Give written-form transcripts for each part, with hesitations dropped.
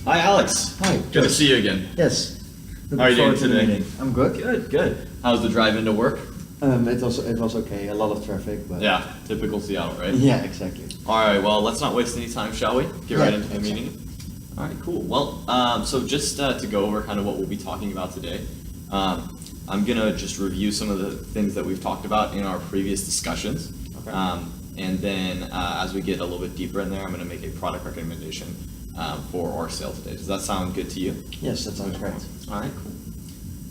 Hi, Alex. Hi. Good to see you again. Yes. How are you doing today? I'm good. Good. How's the drive into work? It was okay. A lot of traffic, but Yeah, typical Seattle, right? yeah, exactly. All right, well, let's not waste any time, shall we? Get right into the exactly. meeting. All right, cool. Well, so just to go over kind of what we'll be talking about today, I'm going to just review some of the things that we've talked about in our previous discussions. Okay. And then as we get a little bit deeper in there, I'm going to make a product recommendation for our sale today. Does that sound good to you? Yes, that sounds great. All right, cool.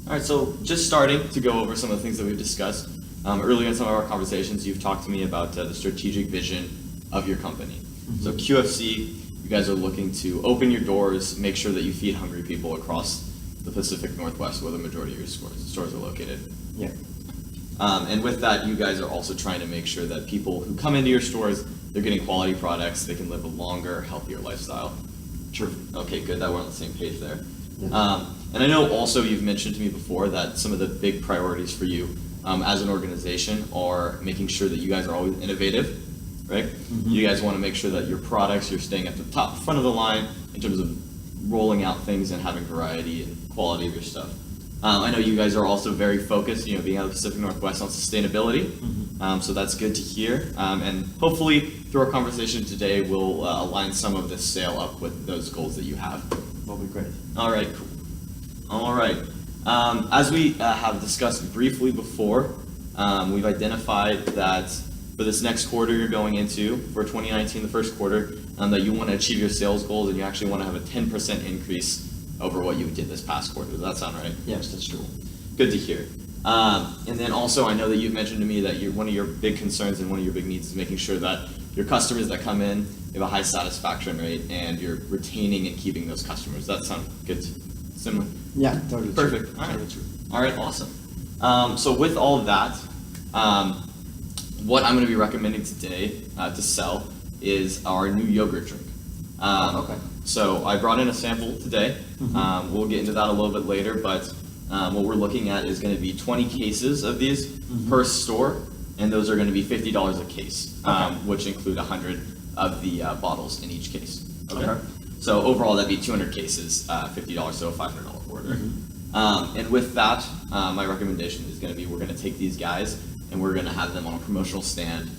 All right, so just starting to go over some of the things that we've discussed. Earlier in some of our conversations, you've talked to me about the strategic vision of your company. Mm-hmm. So QFC, you guys are looking to open your doors, make sure that you feed hungry people across the Pacific Northwest, where the majority of your stores are located. Yeah. And with that, you guys are also trying to make sure that people who come into your stores, they're getting quality products, they can live a longer, healthier lifestyle. True. Okay, good, that we're on the same page there. Yeah. And I know also you've mentioned to me before that some of the big priorities for you as an organization are making sure that you guys are always innovative, right? Mm-hmm. You guys want to make sure that your products, you're staying at the front of the line in terms of rolling out things and having variety and quality of your stuff. I know you guys are also very focused, being out of the Pacific Northwest, on sustainability. Mm-hmm. So that's good to hear. And hopefully through our conversation today, we'll align some of this sale up with those goals that you have. That'll be great. All right, cool. All right. As we have discussed briefly before, we've identified that for this next quarter you're going into, for 2019, the first quarter, that you want to achieve your sales goals and you actually want to have a 10% increase over what you did this past quarter. Does that sound right? Yes, that's true. Good to hear. And then also, I know that you've mentioned to me that one of your big concerns and one of your big needs is making sure that your customers that come in, they have a high satisfaction rate and you're retaining and keeping those customers. Does that sound good? Similar? Yeah, totally Perfect. true. All right. Totally true. All right, awesome. So with all of that, what I'm going to be recommending today to sell is our new yogurt drink. Okay. So I brought in a sample today. Mm-hmm. We'll get into that a little bit later, but what we're looking at is going to be 20 cases of these per store, and those are going to be $50 a case, which include 100 of the bottles in each case. Okay. So overall, that'd be 200 cases, $50, so a $500 order. And with that, my recommendation is going to be we're going to take these guys and we're going to have them on a promotional stand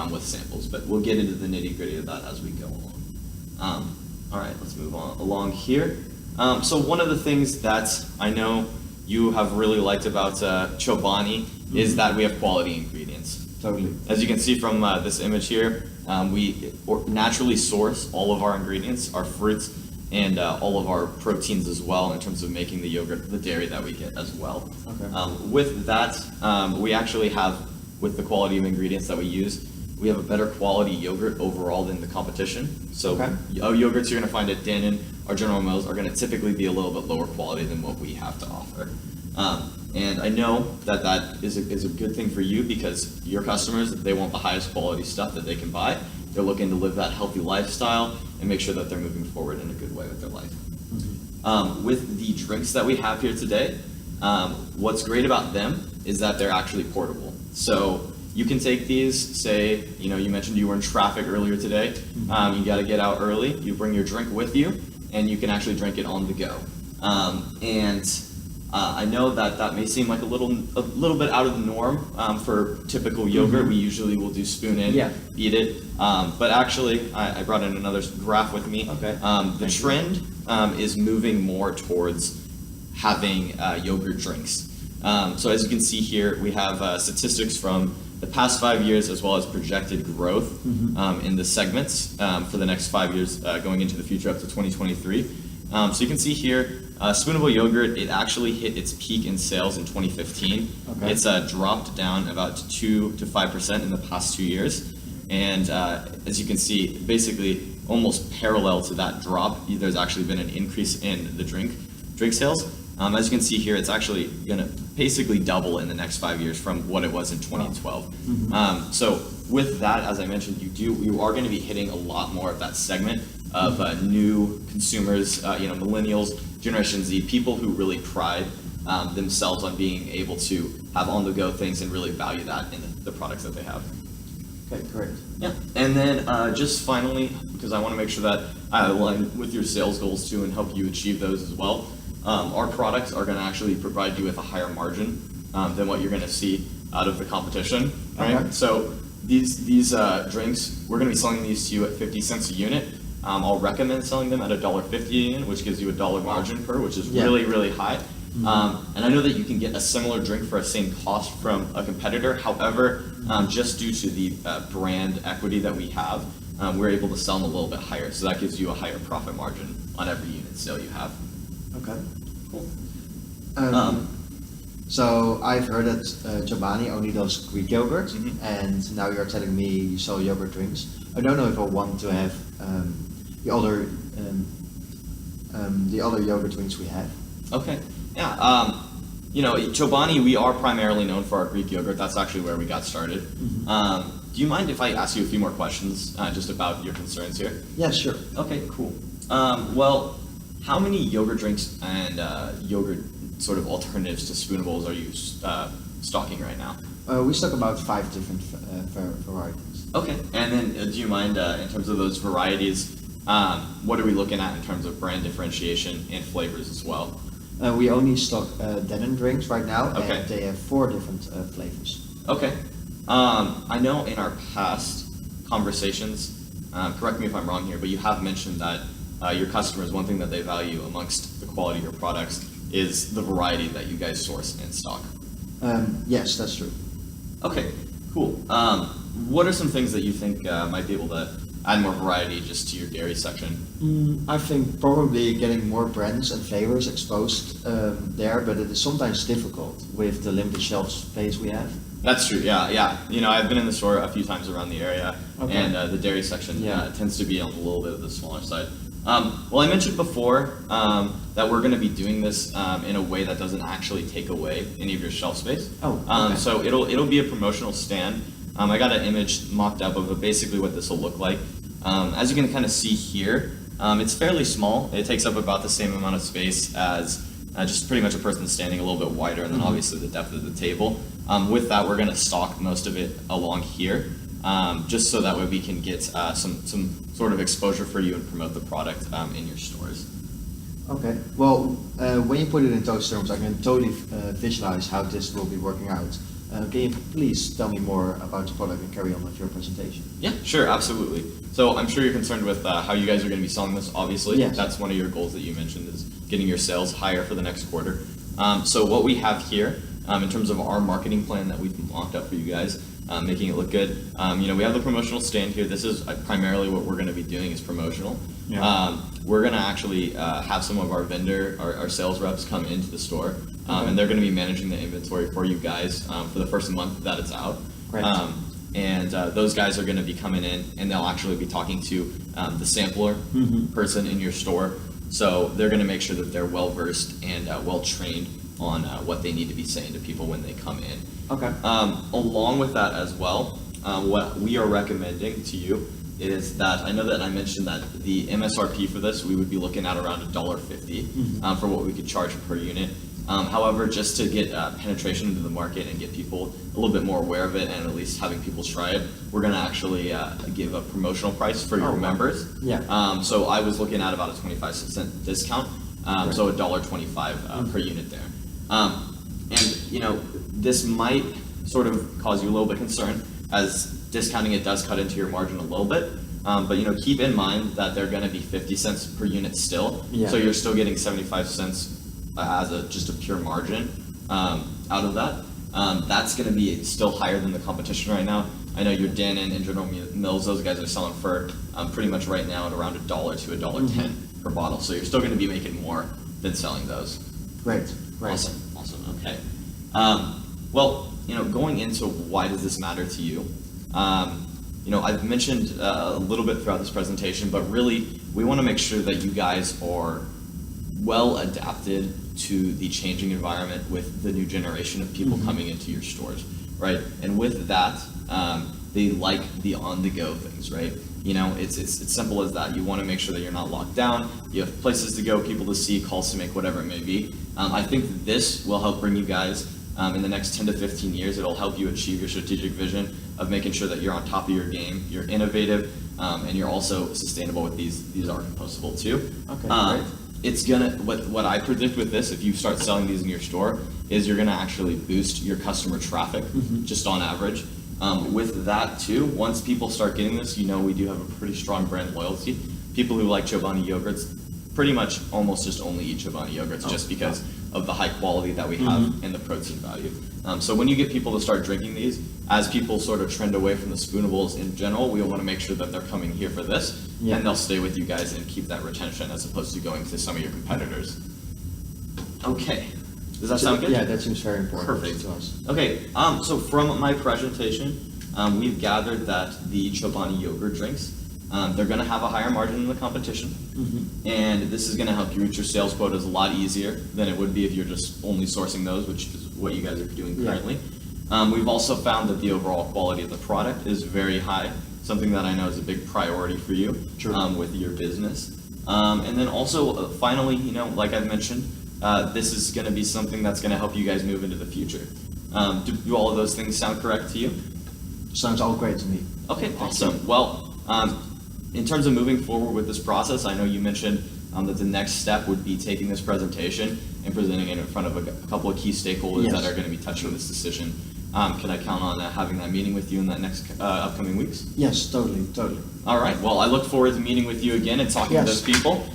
with samples, but we'll get into the nitty-gritty of that as we go along. All right, let's move on along here. So one of the things that I know you have really liked about Chobani is that we have quality ingredients. Totally. As you can see from this image here, we naturally source all of our ingredients, our fruits, and all of our proteins as well in terms of making the yogurt, the dairy that we get as well. Okay. With that, we actually have, with the quality of ingredients that we use, we have a better quality yogurt overall than the competition. So yogurts you're going to find at Dannon or General Mills are going to typically be a little bit lower quality than what we have to offer. And I know that that is a good thing for you because your customers, they want the highest quality stuff that they can buy. They're looking to live that healthy lifestyle and make sure that they're moving forward in a good way with their life. With the drinks that we have here today, what's great about them is that they're actually portable. So you can take these, say, you mentioned you were in traffic earlier today. You got to get out early. You bring your drink with you, and you can actually drink it on the go. I know that may seem like a little bit out of the norm for typical yogurt. We usually will do spoon in, eat it. But actually, I brought in another graph with me. Okay. The trend is moving more towards having yogurt drinks. So as you can see here, we have statistics from the past 5 years as well as projected growth in the segments for the next 5 years going into the future up to 2023. So you can see here, spoonable yogurt, it actually hit its peak in sales in 2015. Okay. It's dropped down about 2 to 5% in the past 2 years. And as you can see, basically almost parallel to that drop, there's actually been an increase in the drink sales. As you can see here, it's actually going to basically double in the next 5 years from what it was in 2012. So with that, as I mentioned, you are going to be hitting a lot more of that segment of new consumers, millennials, Generation Z, people who really pride themselves on being able to have on-the-go things and really value that in the products that they have. Okay, great. Yeah, and then just finally, because I want to make sure that align with your sales goals too and help you achieve those as well. Our products are going to actually provide you with a higher margin than what you're going to see out of the competition, right? Okay. So these drinks, we're going to be selling these to you at 50 cents a unit. I'll recommend selling them at $1.50 a unit, which gives you a dollar margin per, which is really, really high. And I know that you can get a similar drink for a same cost from a competitor. However, just due to the brand equity that we have, we're able to sell them a little bit higher. So that gives you a higher profit margin on every unit sale you have. Okay. Cool. So I've heard that Chobani only does Greek yogurt, and now you're telling me you sell yogurt drinks. I don't know if I want to have the other yogurt drinks we have. Okay. Yeah. Chobani, we are primarily known for our Greek yogurt. That's actually where we got started. Do you mind if I ask you a few more questions just about your concerns here? Yeah, sure. Okay, cool. Well, how many yogurt drinks and yogurt sort of alternatives to spoonables are you stocking right now? We stock about 5 different varieties. Okay, and then do you mind, in terms of those varieties, what are we looking at in terms of brand differentiation and flavors as well? We only stock denim drinks right now, Okay. and they have 4 different flavors. Okay. I know in our past conversations, correct me if I'm wrong here, but you have mentioned that your customers, one thing that they value amongst the quality of your products is the variety that you guys source and stock. Yes, that's true. Okay, cool. What are some things that you think might be able to add more variety just to your dairy section? I think probably getting more brands and flavors exposed there, but it is sometimes difficult with the limited shelf space we have. That's true, yeah. I've been in the store a few times around the area, Okay. and the dairy section Yeah. tends to be on a little bit of the smaller side. Well, I mentioned before that we're going to be doing this in a way that doesn't actually take away any of your shelf space. Oh, okay. So it'll be a promotional stand. I got an image mocked up of basically what this will look like. As you can kind of see here, it's fairly small. It takes up about the same amount of space as just pretty much a person standing a little bit wider, and then obviously the depth of the table. With that, we're going to stock most of it along here, just so that way we can get some sort of exposure for you and promote the product in your stores. Okay. Well, when you put it in those terms, I can totally visualize how this will be working out. Can you please tell me more about the product and carry on with your presentation? Yeah, sure, absolutely. So I'm sure you're concerned with how you guys are going to be selling this, obviously. Yes. That's one of your goals that you mentioned, is getting your sales higher for the next quarter. So what we have here, in terms of our marketing plan that we've mocked up for you guys, making it look good, we have the promotional stand here. This is primarily what we're going to be doing is promotional. Yeah. We're going to actually have some of our sales reps come into the store, Okay. and they're going to be managing the inventory for you guys for the first month that it's out. Great. And those guys are going to be coming in, and they'll actually be talking to the sampler person in your store. So they're going to make sure that they're well versed and well trained on what they need to be saying to people when they come in. Okay. Along with that as well, what we are recommending to you is that I know that I mentioned that the MSRP for this, we would be looking at around $1.50 for what we could charge per unit. However, just to get penetration into the market and get people a little bit more aware of it and at least having people try it, we're going to actually give a promotional price for your members. Yeah. So I was looking at about a 25% discount, so $1.25 per unit there. And this might sort of cause you a little bit of concern, as discounting it does cut into your margin a little bit. But keep in mind that they're going to be 50 cents per unit still. Yeah. So you're still getting 75 cents as just a pure margin out of that. That's going to be still higher than the competition right now. I know your Dannon and General Mills, those guys are selling for pretty much right now at around $1 to $1.10 per bottle. So you're still going to be making more than selling those. Great. Awesome. Okay. Well, going into why does this matter to you? I've mentioned a little bit throughout this presentation, but really we want to make sure that you guys are well adapted to the changing environment with the new generation of people coming into your stores, right? And with that, they like the on-the-go things, right? It's simple as that. You want to make sure that you're not locked down. You have places to go, people to see, calls to make, whatever it may be. I think that this will help bring you guys in the next 10 to 15 years. It'll help you achieve your strategic vision of making sure that you're on top of your game, you're innovative, and you're also sustainable with these. These are compostable too. Okay, great. It's gonna, what I predict with this, if you start selling these in your store, is you're gonna actually boost your customer traffic, just on average. With that too, once people start getting this, you know we do have a pretty strong brand loyalty. People who like Chobani yogurts pretty much almost just only eat Chobani yogurts just because of the high quality that we have and the protein value. So when you get people to start drinking these, as people sort of trend away from the spoonables in general, we want to make sure that they're coming here for this, and they'll stay with you guys and keep that retention as opposed to going to some of your competitors. Okay, does that sound good? Yeah, that seems very important. Perfect. To us. Okay, so from my presentation, we've gathered that the Chobani yogurt drinks, they're going to have a higher margin than the competition, and this is going to help you reach your sales quotas a lot easier than it would be if you're just only sourcing those, which is what you guys are doing currently. We've also found that the overall quality of the product is very high, something that I know is a big priority for you with your business. And then also, finally, you know, like I've mentioned, this is going to be something that's going to help you guys move into the future. Do all of those things sound correct to you? Sounds all great to me. Okay, awesome. Well, in terms of moving forward with this process, I know you mentioned that the next step would be taking this presentation and presenting it in front of a couple of key stakeholders that are going to be touching this decision. Can I count on having that meeting with you in that next upcoming weeks? Yes, totally. All right. Well, I look forward to meeting with you again and talking to those people.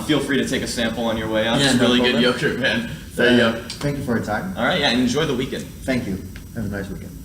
Feel free to take a sample on your way out. It's really good yogurt, man. There you go. Thank you for your time. All right. Yeah, and enjoy the weekend. Thank you. Have a nice weekend.